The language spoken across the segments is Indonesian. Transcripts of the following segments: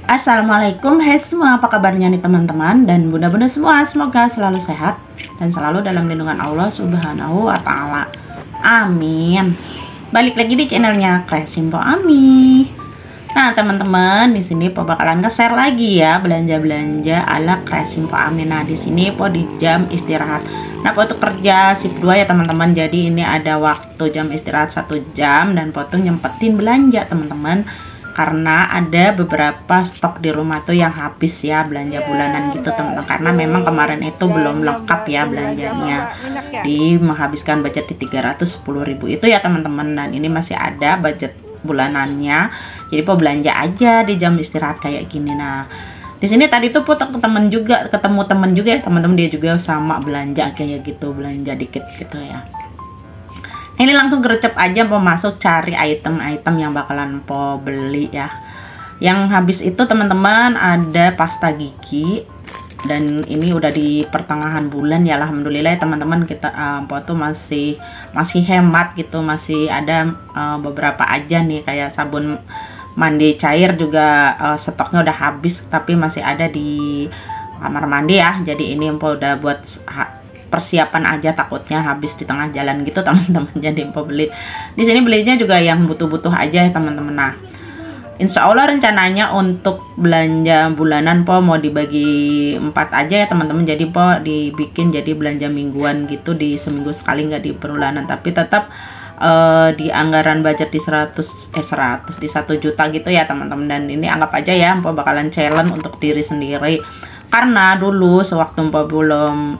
Assalamualaikum, hai semua, apa kabarnya nih teman-teman dan bunda-bunda semua, semoga selalu sehat dan selalu dalam lindungan Allah Subhanahu wa Ta'ala. Amin. Balik lagi di channelnya Kreasi Po Ami. Nah teman-teman, di sini Po bakalan nge-share lagi ya belanja-belanja ala Kreasi Po Ami. Nah di sini Po di jam istirahat. Nah Po tuh kerja shift 2 ya teman-teman. Jadi ini ada waktu jam istirahat 1 jam dan Po tuh nyempetin belanja teman-teman. Karena ada beberapa stok di rumah tuh yang habis ya, belanja bulanan gitu teman-teman. Karena memang kemarin itu belum lengkap ya belanjanya, di menghabiskan budget di 310.000 itu ya teman-teman. Dan ini masih ada budget bulanannya, jadi Po belanja aja di jam istirahat kayak gini. Nah di sini tadi tuh Po ketemu temen juga ya teman-teman, dia juga sama belanja kayak gitu, belanja dikit gitu ya. Ini langsung gercep aja Po masuk cari item-item yang bakalan Po beli ya. Yang habis itu teman-teman ada pasta gigi, dan ini udah di pertengahan bulan ya, alhamdulillah ya teman-teman. Kita Po tuh masih hemat gitu, masih ada beberapa aja nih, kayak sabun mandi cair juga stoknya udah habis, tapi masih ada di kamar mandi ya. Jadi ini Po udah buat persiapan aja, takutnya habis di tengah jalan gitu teman-teman. Jadi Po beli di sini, belinya juga yang butuh-butuh aja ya teman-teman. Nah insya Allah rencananya untuk belanja bulanan Po mau dibagi 4 aja ya teman-teman. Jadi Po dibikin jadi belanja mingguan gitu, di seminggu sekali, nggak di bulanan, tapi tetap di anggaran budget di 100 di 1 juta gitu ya teman-teman. Dan ini anggap aja ya Po bakalan challenge untuk diri sendiri, karena dulu sewaktu Po belum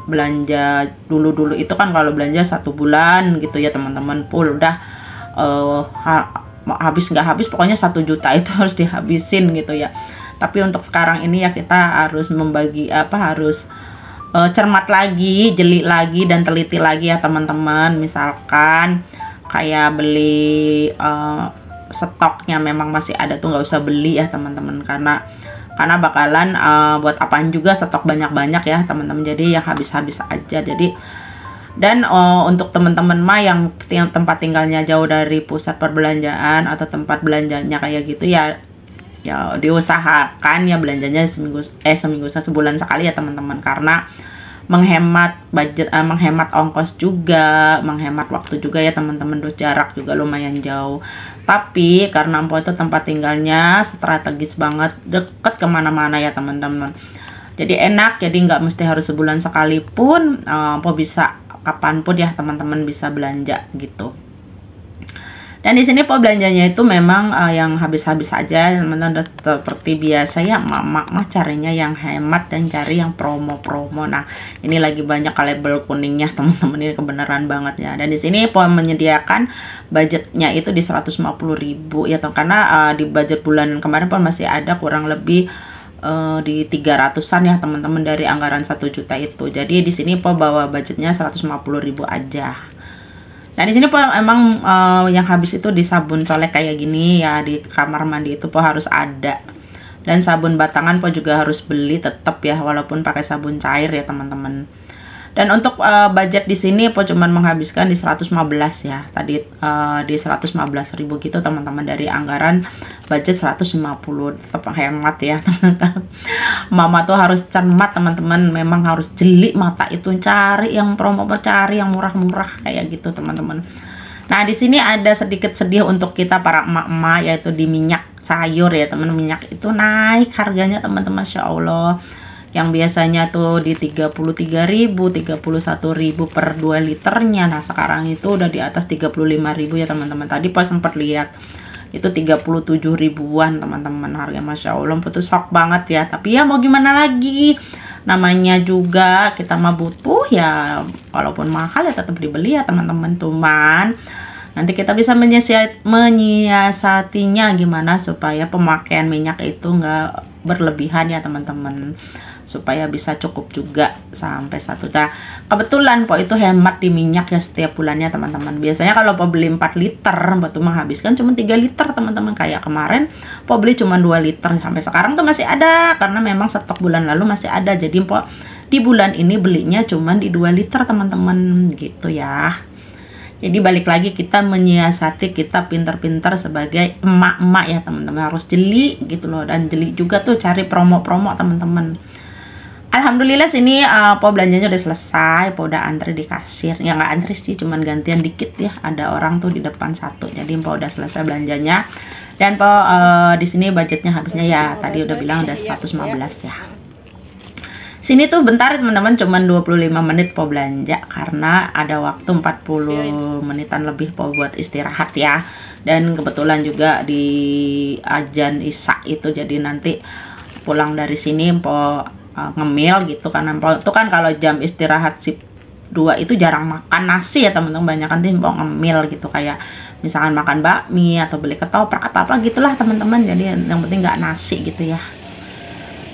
belanja dulu itu kan, kalau belanja 1 bulan gitu ya teman-teman, full udah habis nggak habis pokoknya 1 juta itu harus dihabisin gitu ya. Tapi untuk sekarang ini ya kita harus membagi harus cermat lagi, jeli lagi, dan teliti lagi ya teman-teman. Misalkan kayak beli stoknya memang masih ada tuh nggak usah beli ya teman-teman, karena bakalan buat apaan juga stok banyak-banyak ya teman-teman. Jadi yang habis-habis aja. Jadi dan untuk teman-teman mah yang tempat tinggalnya jauh dari pusat perbelanjaan atau tempat belanjanya kayak gitu ya diusahakan ya belanjanya sebulan sekali ya teman-teman, karena menghemat budget, menghemat ongkos juga, menghemat waktu juga ya teman-teman. Terus jarak juga lumayan jauh, tapi karena Po itu tempat tinggalnya strategis banget, deket kemana-mana ya teman-teman. Jadi enak, jadi nggak mesti harus sebulan sekali pun, Po bisa kapanpun ya teman-teman bisa belanja gitu. Dan di sini Po belanjanya itu memang yang habis-habis aja teman-teman, seperti biasa ya, mak carinya yang hemat dan cari yang promo-promo. Nah ini lagi banyak label kuningnya teman-teman, ini kebenaran banget ya. Dan di sini Po menyediakan budgetnya itu di 150.000 ya, karena di budget bulan kemarin Po masih ada kurang lebih di 300-an ya teman-teman dari anggaran 1 juta itu. Jadi di sini Po bawa budgetnya 150.000 aja. Nah di sini Po emang yang habis itu di sabun colek kayak gini ya, di kamar mandi itu Po harus ada. Dan sabun batangan Po juga harus beli tetap ya, walaupun pakai sabun cair ya teman-teman. Dan untuk budget di sini Po cuman menghabiskan di 115 ya. Tadi di 115.000 gitu teman-teman, dari anggaran budget 150. Tetap hemat ya teman-teman. Mama tuh harus cermat teman-teman, memang harus jeli mata itu, cari yang promo, cari yang murah-murah kayak gitu teman-teman. Nah di sini ada sedikit sedih untuk kita para emak-emak, yaitu di minyak sayur ya teman. Minyak itu naik harganya teman-teman, Masya Allah. Yang biasanya tuh di 33.000, 31.000 per 2 liternya. Nah sekarang itu udah di atas 35.000 ya teman-teman. Tadi pas sempat lihat itu 37 ribuan teman-teman harga, Masya Allah. Putus shock banget ya, tapi ya mau gimana lagi, namanya juga kita mah butuh ya, walaupun mahal ya tetap dibeli ya teman-teman. Cuman Nanti kita bisa menyiasatinya gimana supaya pemakaian minyak itu nggak berlebihan ya teman-teman, supaya bisa cukup juga sampai 1 tahun. Kebetulan Po itu hemat di minyak ya setiap bulannya teman-teman. Biasanya kalau Po beli 4 liter, Po tuh menghabiskan cuma 3 liter teman-teman. Kayak kemarin Po beli cuma 2 liter, sampai sekarang tuh masih ada karena memang stok bulan lalu masih ada. Jadi Po di bulan ini belinya cuma di 2 liter teman-teman gitu ya. Jadi balik lagi kita menyiasati, kita pinter-pinter sebagai emak-emak ya teman-teman, harus jeli gitu loh, dan jeli juga tuh cari promo-promo teman-teman. Alhamdulillah sini Po belanjanya udah selesai, Po udah antri di kasir. Ya nggak antri sih, cuman gantian dikit ya. Ada orang tuh di depan 1. Jadi Po udah selesai belanjanya. Dan Po di sini budgetnya habisnya ya tadi udah bilang udah 115 ya. Sini tuh bentar teman-teman, cuman 25 menit Po belanja karena ada waktu 40 menitan lebih Po buat istirahat ya. Dan kebetulan juga di azan Isya itu, jadi nanti pulang dari sini Po ngemil gitu, karena itu kan kalau jam istirahat sip 2 itu jarang makan nasi ya teman-teman, banyak kan Po ngemil gitu, kayak misalkan makan bakmi atau beli ketoprak apa-apa gitulah teman-teman. Jadi yang penting nggak nasi gitu ya.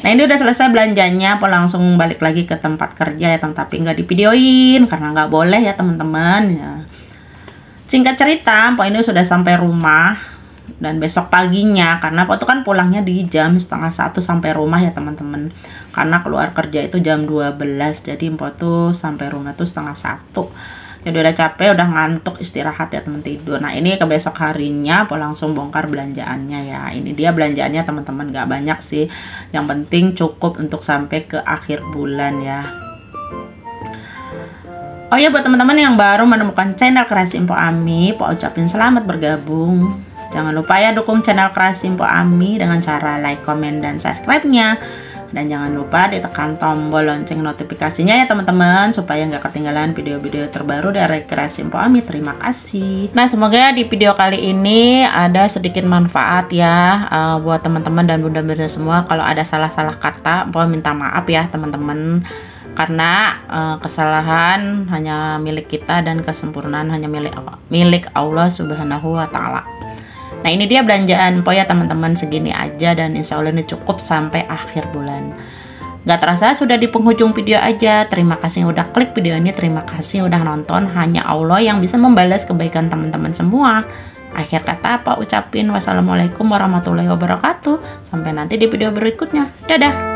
Nah ini udah selesai belanjanya, Po langsung balik lagi ke tempat kerja ya teman, tapi nggak divideoin karena nggak boleh ya teman-teman ya. Singkat cerita, Po ini sudah sampai rumah. Dan besok paginya, karena Po tuh kan pulangnya di jam setengah 1 sampai rumah ya teman-teman, karena keluar kerja itu jam 12, jadi Po tuh sampai rumah tuh setengah 1. Jadi udah capek, udah ngantuk, istirahat ya teman, tidur. Nah ini ke besok harinya Po langsung bongkar belanjaannya ya. Ini dia belanjaannya teman-teman, gak banyak sih, yang penting cukup untuk sampai ke akhir bulan ya. Oh ya, buat teman-teman yang baru menemukan channel Kreasi Mpo Ami, Po ucapin selamat bergabung. Jangan lupa ya dukung channel Kreasi Mpo Ami dengan cara like, komen, dan subscribe-nya. Dan jangan lupa ditekan tombol lonceng notifikasinya ya teman-teman, supaya nggak ketinggalan video-video terbaru dari Kreasi Mpo Ami. Terima kasih. Nah semoga di video kali ini ada sedikit manfaat ya buat teman-teman dan bunda-bunda semua. Kalau ada salah-salah kata, Po minta maaf ya teman-teman, karena kesalahan hanya milik kita dan kesempurnaan hanya milik Allah Subhanahu wa Ta'ala. Nah ini dia belanjaan Po ya teman-teman, segini aja dan insya Allah ini cukup sampai akhir bulan. Gak terasa sudah di penghujung video aja. Terima kasih udah klik video ini, terima kasih udah nonton. Hanya Allah yang bisa membalas kebaikan teman-teman semua. Akhir kata Po ucapin wassalamualaikum warahmatullahi wabarakatuh. Sampai nanti di video berikutnya. Dadah.